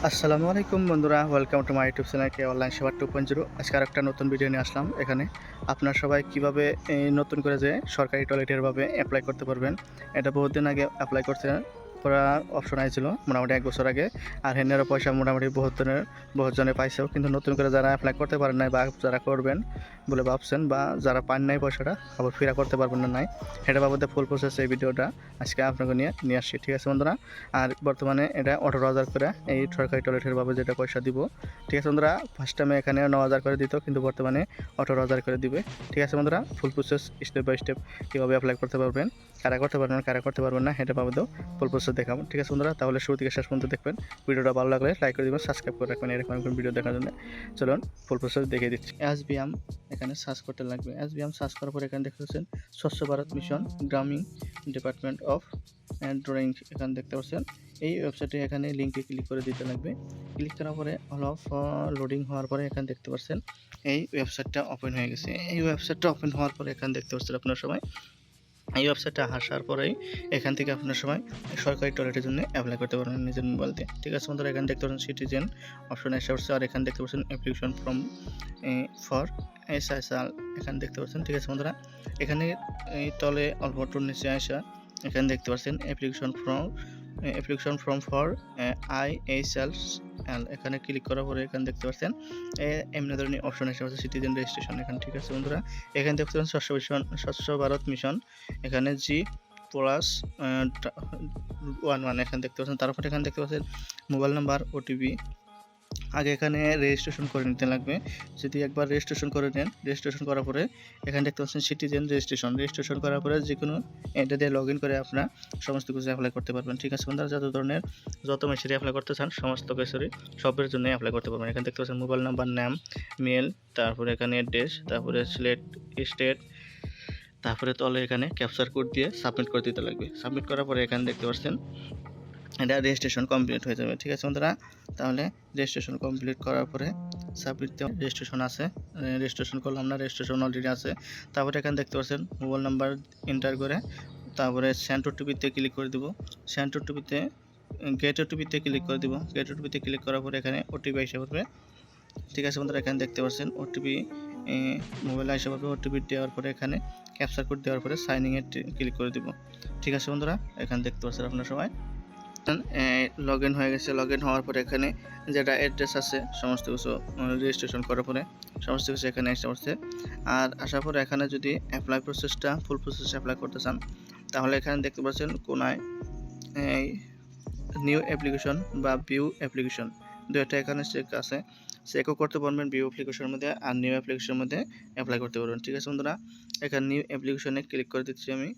আসসালামু আলাইকুম বন্ধুরা, welcome to my YouTube channel K online সেবা 2.0। আজকে আরেকটা নতুন ভিডিও নিয়ে আসলাম। এখানে আপনারা সবাই কিভাবে নতুন করে যে সরকারি টয়লেটের ভাবে অ্যাপ্লাই করতে পারবেন। এটা বহুদিন আগে অ্যাপ্লাই করা অপশন আইছিল, মোটামুটি 1 বছর আগে। আর হেনেরও পয়সা মোটামুটি বহুত জনে পাইছেও, কিন্তু নতুন করে যারা অ্যাপ্লাই করতে পারেন নাই বা যারা করবেন বলে ভাবছেন বা যারা পান নাই পয়সাটা আবার ফিরা করতে পারবেন না নাই, এটা বাবদে ফুল প্রসেস এই ভিডিওটা আজকে আপনাকে নিয়ে আসছি। ঠিক আছে বন্ধুরা। আর বর্তমানে এটা 18,000 করে এই সরকারি টয়লেটের ভাবে যেটা পয়সা দিব। ঠিক আছে বন্ধুরা, ফার্স্ট টাইমে এখানে 9,000 করে দিত, কিন্তু বর্তমানে 18,000 করে দিবে। ঠিক আছে বন্ধুরা, full process step by step কীভাবে অ্যাপ্লাই করতে পারবেন, কারা করতে পারবেন না, এটা বাবদেও ফুল প্রসেস দেখাবো। ঠিক আছে বন্ধুরা, তাহলে শুরু থেকে শেষ পর্যন্ত দেখবেন। ভিডিওটা ভালো লাগলে লাইক করে দেবেন, সাবস্ক্রাইব করে রাখবেন এরকম ভিডিও দেখার জন্য। চলুন ফুল প্রসেস দেখিয়ে দিচ্ছি। এসবিএম এখানে সার্চ করতে লাগবে। এসবিএম সার্চ করার পর এখানে দেখতে পাচ্ছেন স্বচ্ছ ভারত মিশন গ্রামীণ ডিপার্টমেন্ট অফ ড্রয়িং, এখানে দেখতে পাচ্ছেন। এই ওয়েবসাইটে এখানে লিঙ্কে ক্লিক করে দিতে লাগবে। ক্লিক করার পরে অল অফ লোডিং হওয়ার পরে এখানে দেখতে পাচ্ছেন এই ওয়েবসাইটটা ওপেন হয়ে গেছে। এই ওয়েবসাইটটা ওপেন হওয়ার পরে এখানে দেখতে পাচ্ছেন আপনার সবাই এই ওয়েবসাইটটা আসার পরেই এখান থেকে আপনার সময় সরকারি টয়লেটের জন্য অ্যাপ্লাই করতে পারবেন নিজের মোবাইল দিয়ে। ঠিক আছে বন্ধুরা, এখানে দেখতে পাচ্ছেন সিটিজেন অপশন এসে পড়ছে, আর এখানে দেখতে পাচ্ছেন অ্যাপ্লিকেশন ফর্ম ফর এসএসএল এখানে দেখতে পাচ্ছেন। ঠিক আছে বন্ধুরা, এখানে এই তলে অল্প একটু নিচে আসা এখানে দেখতে পাচ্ছেন অ্যাপ্লিকেশন ফর্ম ফর আইএসএল এখানে ক্লিক করার পরে এখানে দেখতে পাচ্ছেন এমনি ধরনের অপশন এসে পড়ছে সিটিজেন রেজিস্ট্রেশন এখানে। ঠিক আছে বন্ধুরা, এখানে দেখতে পাচ্ছেন স্বচ্ছ ভারত মিশন এখানে G+11 এখানে দেখতে পাচ্ছেন। তারপরে এখানে দেখতে পাচ্ছেন মোবাইল নাম্বার ওটিপি আগে এখানে রেজিস্ট্রেশন করে নিতে লাগবে। যদি একবার রেজিস্ট্রেশন করে নেন, রেজিস্ট্রেশন করার পরে এখানে দেখতে পাচ্ছেন সিটিজেন রেজিস্ট্রেশন করার পরে যে কোনো এটা দিয়ে লগ ইন করে আপনারা সমস্ত কিছু অ্যাপ্লাই করতে পারবেন। ঠিক আছে বন্ধুরা, যত মেশিনে অ্যাপ্লাই করতে চান সমস্ত কিছুরই সবের জন্য অ্যাপ্লাই করতে পারবেন। এখানে দেখতে পাচ্ছেন মোবাইল নাম্বার, নাম, মেল, তারপরে এখানে অ্যাড্রেস, তারপরে স্টেট, তারপরে তলে এখানে ক্যাপচার কোড দিয়ে সাবমিট করে দিতে লাগবে। সাবমিট করার পরে এখানে দেখতে পাচ্ছেন এটা রেজিস্ট্রেশন কমপ্লিট হয়ে যাবে। ঠিক আছে বন্ধুরা, তাহলে রেজিস্ট্রেশন কমপ্লিট করার পরে সাবমিট রেজিস্ট্রেশন আছে, রেজিস্ট্রেশন করলাম না, রেজিস্ট্রেশন অলরেডি আছে। তারপরে এখানে দেখতে পাচ্ছেন মোবাইল নাম্বার এন্টার করে তারপরে সেন্ড ওটিপিতে ক্লিক করে দিব। সেন্ড ওটিপিতে গেট ওটিপিতে ক্লিক করে দিব। গেট ওটিপিতে ক্লিক করার পরে এখানে ওটিপি এসে পড়বে। ঠিক আছে বন্ধুরা, এখানে দেখতে পাচ্ছেন ওটিপি মোবাইলে এসে পড়বে। ওটিপি দেওয়ার পরে এখানে ক্যাপচার কোড দেওয়ার পরে সাইনিংয়ে ক্লিক করে দিব। ঠিক আছে বন্ধুরা, এখানে দেখতে পাচ্ছেন আপনারা সবাই লগ ইন হয়ে গেছে। লগ ইন হওয়ার পরে এখানে যেটা অ্যাড্রেস আছে সমস্ত কিছু রেজিস্ট্রেশন করার পরে সমস্ত কিছু এখানে এসে পড়ছে। আর আসার পরে এখানে যদি অ্যাপ্লাই প্রসেসটা ফুল প্রসেস অ্যাপ্লাই করতে চান তাহলে এখানে দেখতে পাচ্ছেন কোনায় নিউ অ্যাপ্লিকেশন বা ভিউ অ্যাপ্লিকেশন দুইটা এখানে চেক আছে। চেকও করতে পারবেন ভিউ অ্যাপ্লিকেশনের মধ্যে আর নিউ অ্যাপ্লিকেশনের মধ্যে অ্যাপ্লাই করতে পারবেন। ঠিক আছে বন্ধুরা, এখানে নিউ অ্যাপ্লিকেশনে ক্লিক করে দিচ্ছি আমি।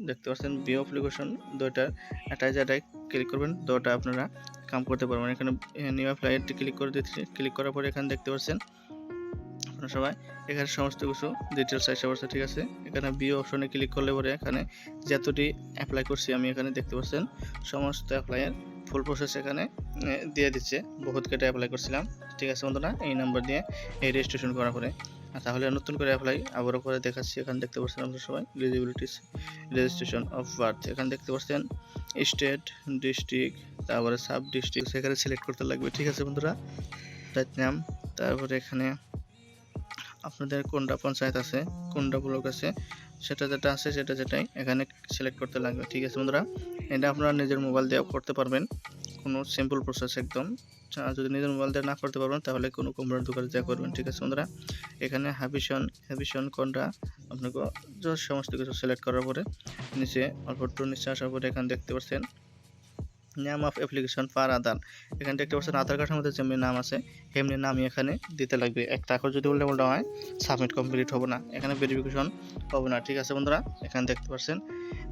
দেখতে পাচ্ছেন ভিউ অ্যাপ্লিকেশন দুইটার এটাই যেটাই ক্লিক করবেন দুটো আপনারা কাম করতে পারবেন। এখানে নিউ অ্যাপ্লাইটি ক্লিক করে দিচ্ছি। ক্লিক করার পরে এখানে দেখতে পাচ্ছেন আপনারা সবাই এখানে সমস্ত কিছু ডিটেলস এসে পড়ছে। ঠিক আছে, এখানে ভিউ অপশনে ক্লিক করলে পরে এখানে যতটি অ্যাপ্লাই করছি আমি এখানে দেখতে পাচ্ছেন সমস্ত অ্যাপ্লাইয়ের ফুল প্রসেস এখানে দিয়ে দিচ্ছে। বহুত কেটে অ্যাপ্লাই করছিলাম। ঠিক আছে বন্ধুরা, এই নাম্বার দিয়ে এই রেজিস্ট্রেশন করার পরে তাহলে নতুন করে অ্যাপ্লাই আবারও করে দেখাচ্ছি। এখানে দেখতে পাচ্ছেন আপনারা সবাই এলিজিবিলিটিস রেজিস্ট্রেশন অফ বার্থ এখানে দেখতে পাচ্ছেন স্টেট, ডিস্ট্রিক্ট, তারপরে সাব ডিস্ট্রিক্ট সেখানে সিলেক্ট করতে লাগবে। ঠিক আছে বন্ধুরা, নাম, তারপরে এখানে আপনাদের কোনটা পঞ্চায়েত আছে কোনটা ব্লক আছে যেটা আছে যেটাই এখানে সিলেক্ট করতে লাগবে। ঠিক আছে বন্ধুরা, এটা আপনারা নিজের মোবাইল দিয়ে করতে পারবেন, কোনো সিম্পল প্রসেস একদম। যদি নিজের মোবাইল দিয়ে না করতে পারবেন তাহলে কোনো কম্পিউটার দোকানে যা করবেন। ঠিক আছে বন্ধুরা, এখানে হ্যাবিশন কোনটা আপনাকে সমস্ত কিছু সিলেক্ট করার পরে নিচে অল্প একটু নিচে আসার পরে এখানে দেখতে পাচ্ছেন নেম অফ অ্যাপ্লিকেশন ফর আধার এখানে দেখতে পাচ্ছেন আধার কার্ডের মধ্যে যেমনি নাম আছে সেমনি নামই এখানে দিতে লাগবে। একটা আখর যদি উল্টা হয় সাবমিট কমপ্লিট হবে না, এখানে ভেরিফিকেশন হবে না। ঠিক আছে বন্ধুরা, এখানে দেখতে পাচ্ছেন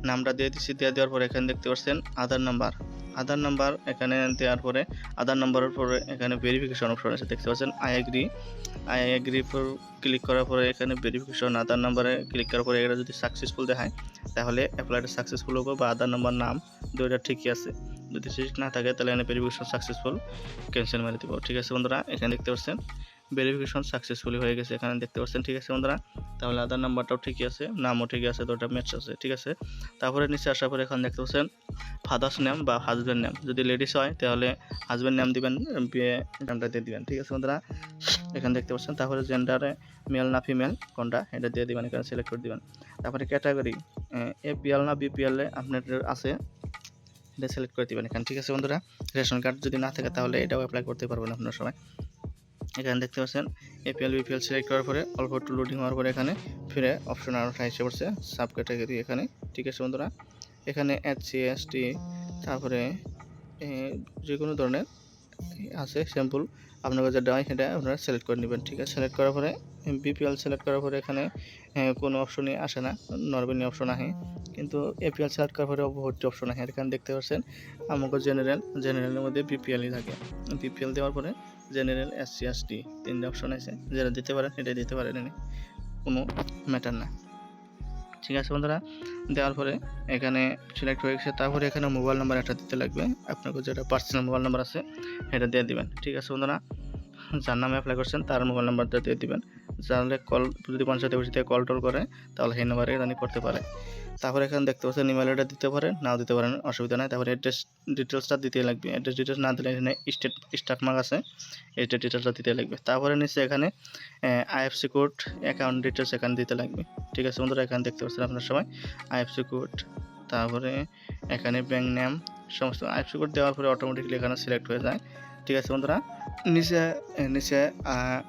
নামটা দিয়ে দিচ্ছি। দেওয়ার পরে এখানে দেখতে পাচ্ছেন আধার নাম্বার এখানে দেওয়ার পরে আধার নাম্বারের পরে এখানে ভেরিফিকেশন অপশন আছে দেখতে পাচ্ছেন আই এগ্রি ফর ক্লিক করার পরে এখানে ভেরিফিকেশন আধার নাম্বারে ক্লিক করার পরে এটা যদি সাকসেসফুল দেখায় তাহলে অ্যাপ্লাইটা সাকসেসফুল হবে বা আধার নাম্বার নাম দুইটা ঠিকই আছে। যদি ঠিক না থাকে তাহলে এখানে ভেরিফিকেশন সাকসেসফুল ক্যান্সেল মেরে দেবো। ঠিক আছে বন্ধুরা, এখানে দেখতে পাচ্ছেন ভেরিফিকেশন সাকসেসফুলি হয়ে গেছে এখানে দেখতে পাচ্ছেন। ঠিক আছে বন্ধুরা, তাহলে আধার নাম্বারটাও ঠিকই আছে, নামও ঠিকই আছে, তো ওটা ম্যাচ আছে, ঠিক আছে। তারপরে নিচে আসার পরে এখানে দেখতে পাচ্ছেন ফাদার্স নেম বা হাজব্যান্ড নেম, যদি লেডিস হয় তাহলে হাজব্যান্ড নেম দিবেন, বিয়ে নামটা দিয়ে দিবেন, ঠিক আছে বন্ধুরা। এখানে দেখতে পাচ্ছেন। তারপরে জেন্ডারে মেল না ফিমেল কোনটা এটা দিয়ে দিবেন, এখানে সিলেক্ট করে দিবেন। তারপরে ক্যাটাগরি এপিএল না বিপিএল আপনার আছে এটা সিলেক্ট করে দিবেন এখানে, ঠিক আছে বন্ধুরা। রেশন কার্ড যদি না থাকে তাহলে এটাও অ্যাপ্লাই করতে পারবেন আপনার সময়। এখানে দেখতে পাচ্ছেন এপিএল বিপিএল সিলেক্ট করার পরে অল্প একটু লোডিং হওয়ার পরে এখানে ফিরে অপশন আরও এসে পড়ছে সাব ক্যাটাগরি এখানে, ঠিক আছে বন্ধুরা। এখানে এসসি এসটি তারপরে যে কোনো ধরনের আছে স্যাম্পল আপনার যেটা হয় সেটা আপনারা সিলেক্ট করে নেবেন, ঠিক আছে। সিলেক্ট করার পরে বিপিএল সিলেক্ট করার পরে এখানে কোনো অপশনই আসে না, নর্মালি অপশন আসে, কিন্তু এপিএল সিলেক্ট করার পরে ভর্তি অপশন আসে। এখানে দেখতে পাচ্ছেন আমাকে জেনারেলের মধ্যে বিপিএলই থাকে। বিপিএল দেওয়ার পরে জেনারেল এসসি এসটি তিনটে অপশন আছে, যেটা দিতে পারেন এটাই দিতে পারেন, কোনো ম্যাটার না, ঠিক আছে বন্ধুরা। দেওয়ার পরে এখানে সিলেক্ট হয়ে গেছে। তারপরে এখানে মোবাইল নাম্বার একটা দিতে লাগবে, আপনাকে যেটা পার্সোনাল মোবাইল নাম্বার আছে সেটা দিয়ে দিবেন, ঠিক আছে বন্ধুরা। যার নামে অ্যাপ্লাই করছেন তার মোবাইল নাম্বারটা দিয়ে দিবেন, জানলে কল যদি পঞ্চায়েত অফিস থেকে কল টল করে তাহলে সেই নাম্বারে রানি করতে পারে। তারপরে এখানে দেখতে পাচ্ছেন ইমেল আইডিটা দিতে পারেন, নাও দিতে পারেন, অসুবিধা নাই। তারপরে অ্যাড্রেস ডিটেলসটা দিতে লাগবে, অ্যাড্রেস ডিটেলস না দিলে এখানে স্টার্ট মার্ক আছে, স্টেট ডিটেলসটা দিতে লাগবে। তারপরে নিচে এখানে আইএফসি কোড অ্যাকাউন্ট ডিটেলস এখানে দিতে লাগবে, ঠিক আছে বন্ধুরা। এখানে দেখতে পাচ্ছেন আপনার সবাই আইএফসি কোড, তারপরে এখানে ব্যাঙ্ক নেম, সমস্ত আইএফসি কোড দেওয়ার পরে অটোমেটিকলি এখানে সিলেক্ট হয়ে যায়, ঠিক আছে বন্ধুরা। নিচে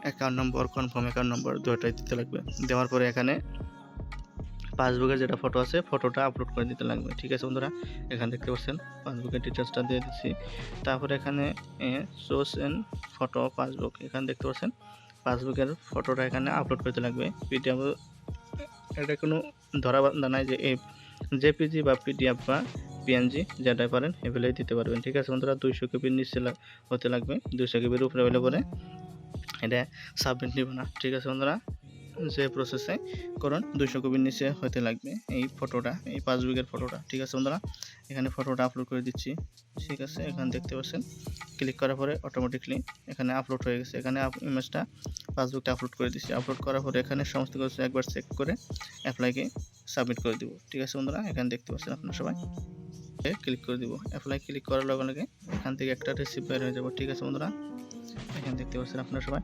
account number, confirm account number দুটোই দিতে লাগবে। দেওয়ার পরে এখানে পাসবুকের যেটা ফটো আছে ফটোটা আপলোড করে দিতে লাগবে, ঠিক আছে বন্ধুরা। এখানে দেখতে পাচ্ছেন পাসবুকের ডিটেলসটা দিয়ে দিচ্ছি। তারপরে এখানে সোর্স এন্ড ফটো পাসবুক, এখানে দেখতে পাচ্ছেন পাসবুকের ফটোটা এখানে আপলোড করতে লাগবে। পিডিএফ এটা কোনো ধরা বান্ধা নাই যে জেপিজি বা পিডিএফ বা পিএনজি যেটাই পারেন এগুলোই দিতে পারবেন, ঠিক আছে বন্ধুরা। 200 কেবির নিচে হতে লাগবে, 200 কেবির উপরে হলে পরে এটা সাবমিট নিব না, ঠিক আছে বন্ধুরা। যে প্রসেসে করুন 200 কপির নিচে হতে লাগবে এই ফটোটা, এই পাসবুকের ফটোটা, ঠিক আছে বন্ধুরা। এখানে ফটোটা আপলোড করে দিচ্ছি, ঠিক আছে। এখানে দেখতে পাচ্ছেন ক্লিক করার পরে অটোমেটিকলি এখানে আপলোড হয়ে গেছে। এখানে ইমেজটা পাসবুকটা আপলোড করে দিচ্ছি। আপলোড করার পরে এখানে সমস্ত কিছু একবার চেক করে অ্যাপ্লাইকে সাবমিট করে দিব, ঠিক আছে বন্ধুরা। এখানে দেখতে পাচ্ছেন আপনারা সবাই ক্লিক করে দিব। অ্যাপ্লাই ক্লিক করার লগে লগে এখান থেকে একটা রিসিপ্ট বের হয়ে যাব, ঠিক আছে বন্ধুরা। এখানে দেখতে পাচ্ছেন আপনারা সবাই,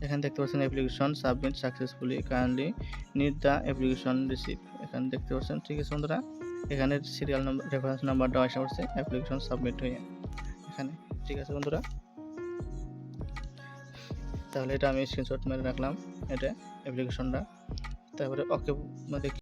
এখানে দেখতে পাচ্ছেন application submit successfully, kindly need the application receipt, এখানে দেখতে পাচ্ছেন, ঠিক আছে বন্ধুরা। এখানে সিরিয়াল নাম্বার রেফারেন্স নাম্বারটা আসা পড়ছে অ্যাপ্লিকেশন সাবমিট হয়ে এখানে, ঠিক আছে বন্ধুরা। তাহলে এটা আমি স্ক্রিনশট মেরে রাখলাম, এটা অ্যাপ্লিকেশনটা। তারপরে ওকে